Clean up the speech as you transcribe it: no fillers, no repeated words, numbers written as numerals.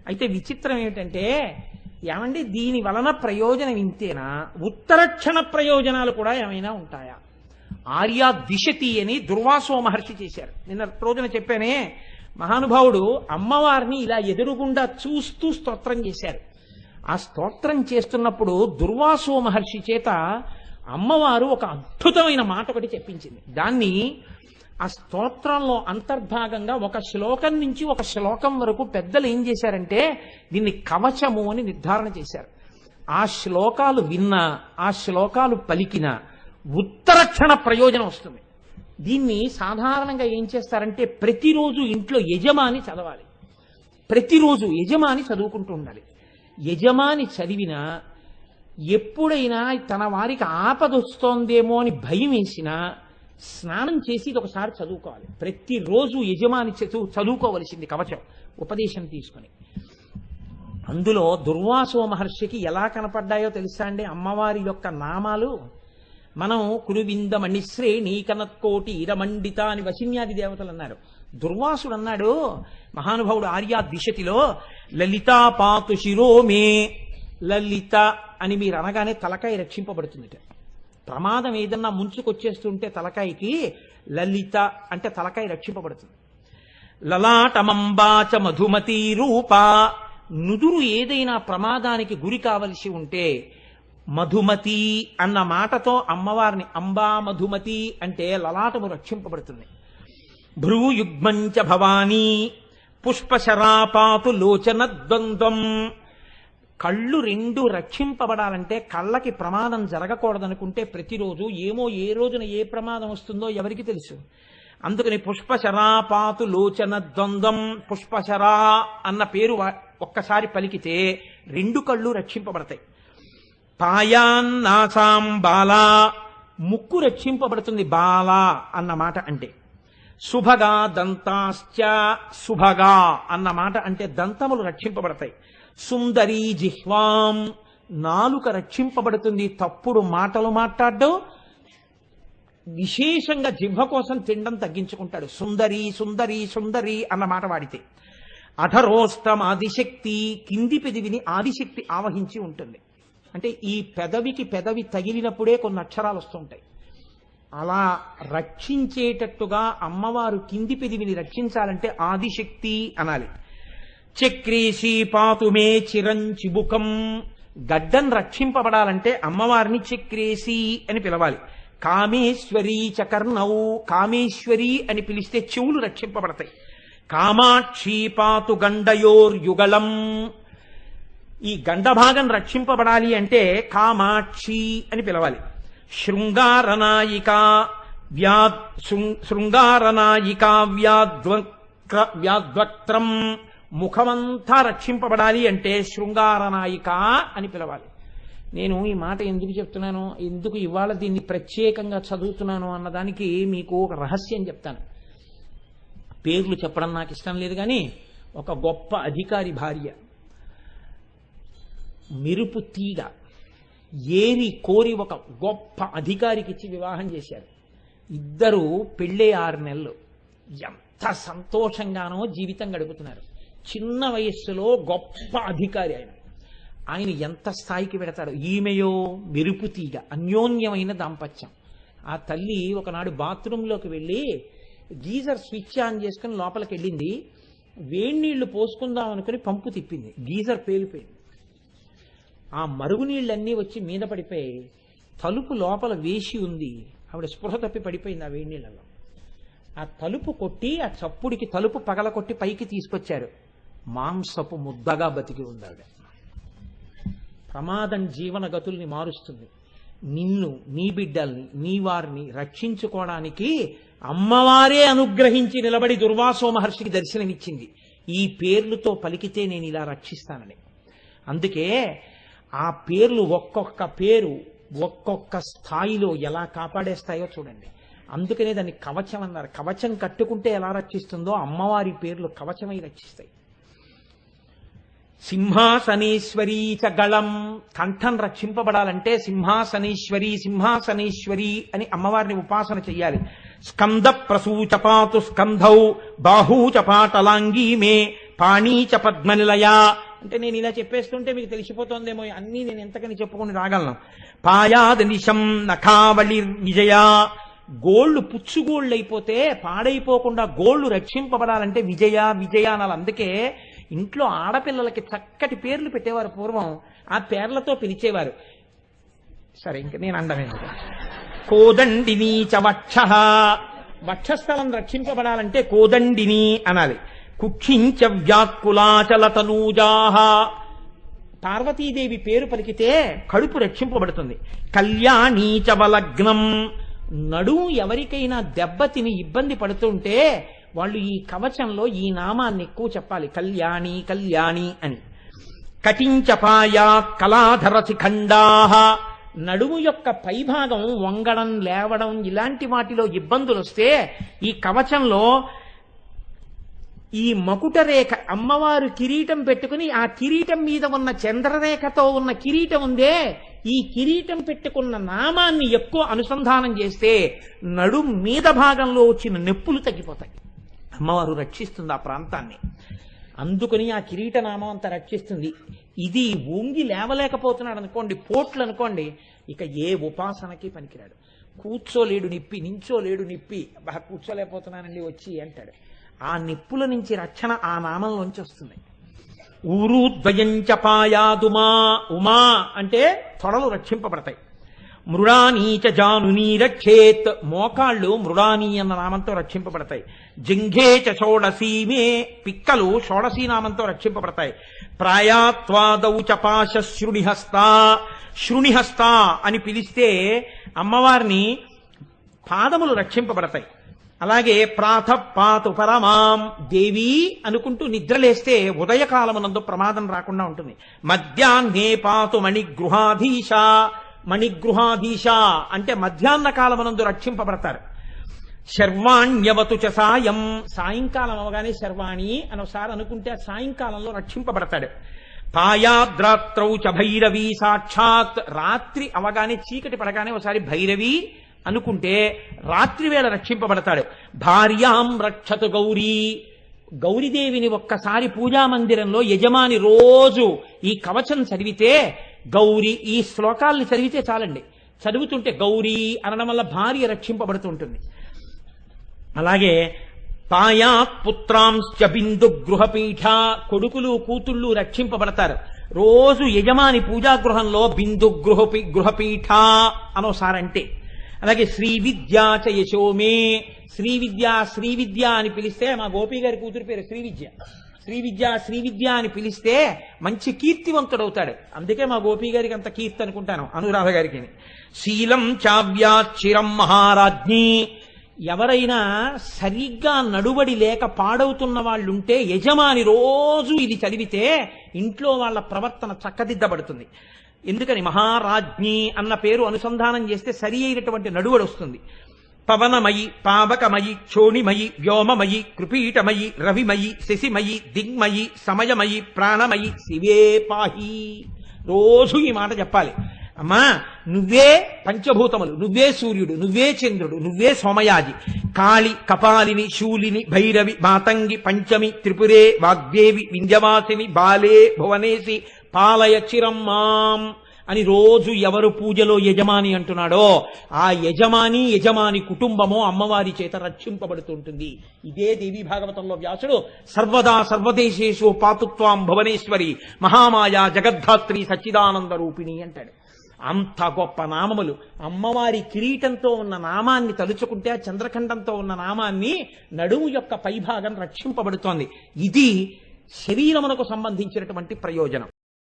అయితే విచిత్రం ఏమిటంటే, ఏమండి దీని వలన ప్రయోజనం ఇంతేనా, ఉత్తరక్షణ ప్రయోజనాలు కూడా ఏమైనా ఉంటాయా? ఆర్యా దిశతి అని దుర్వాసో మహర్షి చేశారు. నిన్న రోజున చెప్పానే, మహానుభావుడు అమ్మవారిని ఇలా ఎదురుగుండా చూస్తూ స్తోత్రం చేశారు. ఆ స్తోత్రం చేస్తున్నప్పుడు దుర్వాసో మహర్షి చేత అమ్మవారు ఒక అద్భుతమైన మాట ఒకటి చెప్పించింది. దాన్ని ఆ స్తోత్రంలో అంతర్భాగంగా ఒక శ్లోకం నుంచి ఒక శ్లోకం వరకు పెద్దలు ఏం చేశారంటే దీన్ని కవచము అని నిర్ధారణ చేశారు. ఆ శ్లోకాలు విన్నా, ఆ శ్లోకాలు పలికిన ఉత్తరక్షణ ప్రయోజనం వస్తుంది. దీన్ని సాధారణంగా ఏం చేస్తారంటే ప్రతిరోజు ఇంట్లో యజమాని చదవాలి. ప్రతిరోజు యజమాని చదువుకుంటూ ఉండాలి. యజమాని చదివినా ఎప్పుడైనా తన వారికి ఆపదొస్తోందేమో అని భయం వేసినా స్నానం చేసి ఇది ఒకసారి చదువుకోవాలి. ప్రతిరోజు యజమాని చదువుకోవలసింది కవచం, ఉపదేశం తీసుకుని. అందులో దుర్వాసో మహర్షికి ఎలా కనపడ్డాయో తెలుసా అండి అమ్మవారి యొక్క నామాలు? మనం కురువిందమణిశ్రేణీ కనత్కోటి ఇరమండిత అని వశిన్యాది దేవతలు అన్నారు. దుర్వాసుడు అన్నాడు, మహానుభావుడు ఆర్యా దిశతిలో, లలితా పాతు శిరోమే. లలిత అని మీరు అనగానే తలకాయ రక్షింపబడుతుంది. ప్రమాదం ఏదన్నా ముంచుకొచ్చేస్తుంటే తలకాయకి లలిత అంటే తలకాయ రక్షింపబడుతుంది. లలాటమంబాచ మధుమతి రూప. నుదురు ఏదైనా ప్రమాదానికి గురి కావలసి ఉంటే మధుమతి అన్న మాటతో అమ్మవారిని అంబా మధుమతి అంటే లలాటము రక్షింపబడుతుంది. భ్రూయుగ్మంచ భవానీ పుష్పశరాపాతు లోచన ద్వంద్వం. కళ్ళు రెండు రక్షింపబడాలంటే, కళ్ళకి ప్రమాదం జరగకూడదనుకుంటే ప్రతిరోజు ఏమో ఏ రోజున ఏ ప్రమాదం వస్తుందో ఎవరికి తెలుసు. అందుకని పుష్పశరాపాతు లోచన ద్వంద్వం, పుష్పశరా అన్న పేరు ఒక్కసారి పలికితే రెండు కళ్ళు రక్షింపబడతాయి. పాయాన్నాసాం బాలా, ముక్కు రక్షింపబడుతుంది బాలా అన్న మాట అంటే. శుభగా దంతాశ్చ, శుభగా అన్న మాట అంటే దంతములు రక్షింపబడతాయి. సుందరీ జిహ్వాం, నాలుక రక్షింపబడుతుంది. తప్పుడు మాటలు మాట్లాడడం, విశేషంగా జిహ్వ కోసం తినడం తగ్గించుకుంటాడు. సుందరి సుందరి సుందరి అన్న మాట వాడితే. అధరోష్టం ఆదిశక్తి, కింది పెదవిని ఆదిశక్తి ఆవహించి ఉంటుంది. అంటే ఈ పెదవికి పెదవి తగిలినప్పుడే కొన్ని అక్షరాలు వస్తుంటాయి. అలా రక్షించేటట్టుగా అమ్మవారు కింది పెదవిని రక్షించాలంటే ఆదిశక్తి అనాలి. చక్రీషి పాతుమే చిరంచిబుకం, గడ్డం రక్షింపబడాలంటే అమ్మవారిని చక్రేసి అని పిలవాలి. కామేశ్వరీ చకర్ణౌ, కామేశ్వరి అని పిలిస్తే చెవులు రక్షింపబడతాయి. కామాక్షి పాతు గండయోర్యుగళం, ఈ గండభాగం రక్షింపబడాలి అంటే కామాక్షి అని పిలవాలి. శృంగారనాయిక శృంగారనాయిక వ్యాద్వక్త్రం, ముఖమంతా రక్షింపబడాలి అంటే శృంగారనాయిక అని పిలవాలి. నేను ఈ మాట ఎందుకు చెప్తున్నాను, ఎందుకు ఇవాళ దీన్ని ప్రత్యేకంగా చదువుతున్నాను అన్నదానికి మీకు ఒక రహస్యం చెప్తాను. పేర్లు చెప్పడం నాకు ఇష్టం లేదు, కానీ ఒక గొప్ప అధికారి భార్య మెరుపు తీగ ఏరి కోరి ఒక గొప్ప అధికారికి ఇచ్చి వివాహం చేశారు. ఇద్దరు పెళ్ళే 6 నెలలు. ఎంత సంతోషంగానో జీవితం గడుపుతున్నారు. చిన్న వయస్సులో గొప్ప అధికారి ఆయన ఎంత స్థాయికి పెడతాడు. ఈమెయో మెరుపు తీగ, అన్యోన్యమైన దాంపత్యం. ఆ తల్లి ఒకనాడు బాత్రూంలోకి వెళ్ళి గీజర్ స్విచ్ ఆన్ చేసుకుని లోపలికి వెళ్ళింది. వేడినీళ్లు పోసుకుందాం అనుకుని పంపు తిప్పింది, గీజర్ పేలిపోయింది. ఆ మరుగునీళ్ళన్నీ వచ్చి మీద పడిపోయి తలుపు లోపల వేసి ఉంది. ఆవిడ స్పృహ తప్పి పడిపోయింది ఆ వేడినీళ్ళలో. ఆ తలుపు కొట్టి ఆ చప్పుడికి తలుపు పగల కొట్టి పైకి తీసుకొచ్చారు. మాంసపు ముద్దగా బతికి ఉంది ఆవిడ. ప్రమాదం జీవన గతుల్ని మారుస్తుంది. నిన్ను, నీ బిడ్డల్ని, నీ వారిని రక్షించుకోవడానికి అమ్మవారే అనుగ్రహించి నిలబడి దుర్వాసో మహర్షికి దర్శనమిచ్చింది. ఈ పేర్లతో పలికితే నేను ఇలా రక్షిస్తానని. అందుకే ఆ పేర్లు ఒక్కొక్క పేరు ఒక్కొక్క స్థాయిలో ఎలా కాపాడేస్తాయో చూడండి. అందుకనే దాన్ని కవచం అన్నారు. కవచం కట్టుకుంటే ఎలా రక్షిస్తుందో అమ్మవారి పేర్లు కవచమై రక్షిస్తాయి. సింహాసనేశ్వరీ చ గళం, కంఠం రక్షింపబడాలంటే సింహాసనేశ్వరి సింహాసనేశ్వరి అని అమ్మవారిని ఉపాసన చెయ్యాలి. స్కంద ప్రసూచపాతు స్కంధౌ బాహూచపాటలాంగీ మే పాణీచ పద్మనిలయ. అంటే నేను ఇలా చెప్పేస్తుంటే మీకు తెలిసిపోతోందేమో, అన్నీ నేను ఎంతకని చెప్పుకొని రాగలను. పాయాద నిశం నఖావళి విజయ. గోళ్లు పుచ్చుగోళ్ళు అయిపోతే పాడైపోకుండా గోళ్లు రక్షింపబడాలంటే విజయ విజయ అనాలి. అందుకే ఇంట్లో ఆడపిల్లలకి చక్కటి పేర్లు పెట్టేవారు పూర్వం. ఆ పేర్లతో పిలిచేవారు. సరే, ఇంక నేను అండమేందు. కోదండిని చ వక్ష. వక్షస్థలం రక్షింపబడాలంటే కోదండిని అనాలి. కుక్షించ వ్యాకులాచల తనూజాహ. పార్వతీదేవి పేరు పలికితే కడుపు రక్షింపబడుతుంది. కళ్యాణీ చ వలగ్నం. నడుము ఎవరికైనా దెబ్బతిని ఇబ్బంది పడుతుంటే వాళ్ళు ఈ కవచంలో ఈ నామాన్ని ఎక్కువ చెప్పాలి, కళ్యాణి కళ్యాణి అని. కటించపాయా కళాధర శిఖండాహ. నడుము యొక్క పైభాగం వంగడం లేవడం ఇలాంటి వాటిలో ఇబ్బందులు వస్తే ఈ కవచంలో ఈ మకుట రేఖ, అమ్మవారు కిరీటం పెట్టుకుని ఆ కిరీటం మీద ఉన్న చంద్రరేఖతో ఉన్న కిరీటం ఉందే, ఈ కిరీటం పెట్టుకున్న నామాన్ని ఎక్కువ అనుసంధానం చేస్తే నడుం మీద భాగంలో వచ్చిన నొప్పులు తగ్గిపోతాయి. అమ్మవారు రక్షిస్తుంది ఆ ప్రాంతాన్ని. అందుకని ఆ కిరీట నామం అంతా రక్షిస్తుంది. ఇది వంగి లేవలేకపోతున్నాడు అనుకోండి, పోట్లు అనుకోండి, ఇక ఏ ఉపాసనకి పనికిరాడు. కూర్చోలేడు నిప్పి, నించోలేడు నిప్పి, బాగా కూర్చోలేకపోతున్నానండి వచ్చి అంటాడు. ఆ నిప్పుల నుంచి రక్షణ ఆ నామంలోంచి వస్తుంది. ఊరు ద్వయంచపాయాదుమా. ఉమా అంటే తొడలు రక్షింపబడతాయి. మృడానీచ జానునీ రక్షేత్. మోకాళ్ళు మృడానీ అన్న నామంతో రక్షింపబడతాయి. జింఘేచ షోడసీమే. పిక్కలు షోడసీ నామంతో రక్షింపబడతాయి. ప్రాయాత్వాదౌ చపాశ శృణిహస్త. శృణిహస్త అని పిలిస్తే అమ్మవారిని పాదములు రక్షింపబడతాయి. అలాగే ప్రాతపాతు పరమాం దేవి అనుకుంటూ నిద్రలేస్తే ఉదయకాలమునందు ప్రమాదం రాకుండా ఉంటుంది. మధ్యాహ్నే పాతు మణిగృహాధీశ. మణిగృహాధీశ అంటే మధ్యాహ్న కాలమునందు రక్షింపబడతారు. శర్వాణ్యవతు చ సాయం. సాయంకాలం అవగానే శర్వాణి అని ఒకసారి అనుకుంటే ఆ సాయంకాలంలో రక్షింపబడతాడు. పాయాద్రాత్రౌ చ భైరవి సాక్షాత్. రాత్రి అవగానే చీకటి పడగానే ఒకసారి భైరవి అనుకుంటే రాత్రి వేళ రక్షింపబడతాడు. భార్యాం రక్షతు గౌరీ. గౌరీదేవిని ఒక్కసారి పూజామందిరంలో యజమాని రోజు ఈ కవచం చదివితే, గౌరీ ఈ శ్లోకాల్ని చదివితే చాలండి. చదువుతుంటే గౌరీ అనడం వల్ల భార్య రక్షింపబడుతుంటుంది. అలాగే పాయాత్ పుత్రాంశ్చ బిందు గృహపీఠ. కొడుకులు కూతుళ్ళు రక్షింపబడతారు. రోజు యజమాని పూజాగృహంలో బిందు గృహపీఠ అనోసారంటే. అలాగే శ్రీ విద్యాచ యశోమే. శ్రీ విద్య అని పిలిస్తే, మా గోపి గారి కూతురు పేరు శ్రీవిద్య. శ్రీవిద్య అని పిలిస్తే మంచి కీర్తివంతుడవుతాడు. అందుకే మా గోపి గారికి అంత కీర్తి అనుకుంటాను, అనురాధ గారికి. శీలం చావ్యాచిరం మహారాజ్ఞి. ఎవరైనా సరిగ్గా నడుబడి లేక పాడవుతున్న వాళ్ళుంటే యజమాని రోజు ఇది చదివితే ఇంట్లో వాళ్ళ ప్రవర్తన చక్కదిద్దబడుతుంది. ఎందుకని మహారాజ్ఞి అన్న పేరు అనుసంధానం చేస్తే సరి అయినటువంటి నడువడి వస్తుంది. పవనమయి పావకమయి క్షోణిమయి వ్యోమమయి కృపీటమయి రవిమయి శశిమయి దిగ్మయి సమయమయి ప్రాణమయి శివే పాహి. రోజు ఈ మాట చెప్పాలి. అమ్మా నువ్వే పంచభూతములు, నువ్వే సూర్యుడు, నువ్వే చంద్రుడు, నువ్వే సోమయాజి. కాళి కపాలిని శూలిని భైరవి మాతంగి పంచమి త్రిపురే వాగ్దేవి వింధ్యవాసిని బాలే భువనేసి పాలయ చిరం మాం అని రోజు ఎవరు పూజలో యజమాని అంటున్నాడో ఆ యజమాని కుటుంబము అమ్మవారి చేత రక్షింపబడుతుంటుంది. ఇదే దేవీ భాగవతంలో వ్యాసుడు సర్వదా సర్వదేశేషు పాతుత్వాం భువనేశ్వరి మహామాయా జగద్ధాత్రి సచ్చిదానంద రూపిణి అంటాడు. అంత గొప్ప నామములు. అమ్మవారి కిరీటంతో ఉన్న నామాన్ని తలుచుకుంటే ఆ చంద్రఖండంతో ఉన్న నామాన్ని నడుము యొక్క పైభాగం రక్షింపబడుతోంది. ఇది శరీరమునకు సంబంధించినటువంటి ప్రయోజనం.